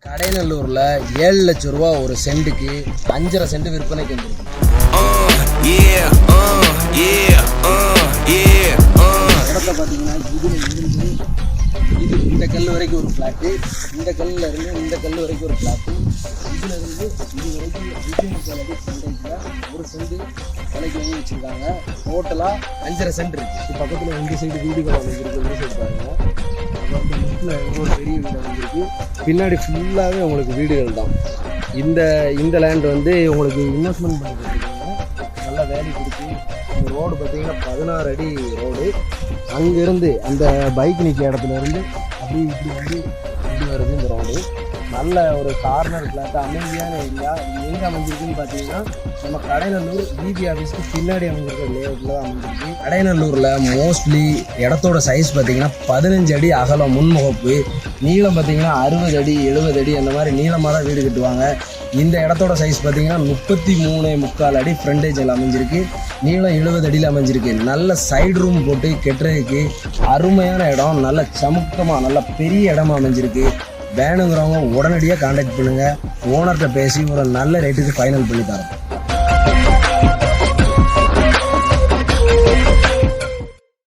கடைநல்லூரில் 7 லட்சம் ரூபா ஒரு சென்ட்டுக்கு 5.5 சென்ட் விற்பனைக்கு வந்துருக்கு. இடத்த பார்த்தீங்கன்னா இது இந்த கல் வரைக்கும் ஒரு ஃப்ளாட்டு, இந்த கல்லில் இருந்து இந்த கல் வரைக்கும் ஒரு ஃப்ளாட்டு, இதில் இருந்து இது வரைக்கும் 2 சென்ட்டுக்கு ஒரு சென்ட் விலைக்கு வாங்கி வச்சுருக்காங்க. டோட்டலாக 5.5 சென்ட் இருக்குது. பக்கத்தில் இந்த சைடு வீடுகள் அமைஞ்சிருக்கு, இந்த சைடு பாருங்கள். அப்புறம் இந்த ஒரு பெரிய வீடு அமைஞ்சிருக்கு. பின்னாடி ஃபுல்லாகவே உங்களுக்கு வீடுகள் தான். இந்த லேண்ட் வந்து உங்களுக்கு இன்வெஸ்ட்மெண்ட் பண்ணி கொடுத்துருக்காங்க, நல்லா வேலை கொடுத்து. இந்த ரோடு பார்த்தீங்கன்னா 16 அடி ரோடு. அங்கேருந்து அந்த பைக் நிற்க இடத்துலேருந்து அப்படி இப்படி வந்து இப்படி வருது இந்த ரோடு. நல்ல ஒரு கார்னர் ஃப்ளாட்டு, அமைதியான ஏரியா. இது எங்கே அமைஞ்சிருக்குன்னு பார்த்தீங்கன்னா நம்ம கடைநல்லூர் பிபி ஆஃபீஸ்க்கு பின்னாடி அமைஞ்சிருக்கிற லேஅவுட்டில் தான் அமைஞ்சிருக்கு. கடைநல்லூரில் மோஸ்ட்லி இடத்தோட சைஸ் பார்த்தீங்கன்னா 15 அடி அகலம் முன்முகப்பு, நீளம் பார்த்தீங்கன்னா 60 அடி 70 அடி அந்த மாதிரி நீளமாக தான் வீடு கட்டுவாங்க. இந்த இடத்தோட சைஸ் பார்த்தீங்கன்னா 33.25 அடி ஃப்ரண்டேஜில் அமைஞ்சிருக்கு, நீளம் 70 அடியில் அமைஞ்சிருக்கு. நல்ல சைடு ரூம் போட்டு கெட்டுறதுக்கு அருமையான இடம், நல்ல சமுக்கமாக நல்ல பெரிய இடமா அமைஞ்சிருக்கு. வேணுங்கிறவங்க உடனடியாக கான்டாக்ட் பண்ணுங்கள். ஓனர்கிட்ட பேசி ஒரு நல்ல ரேட்டுக்கு ஃபைனல் பண்ணி தரோம்.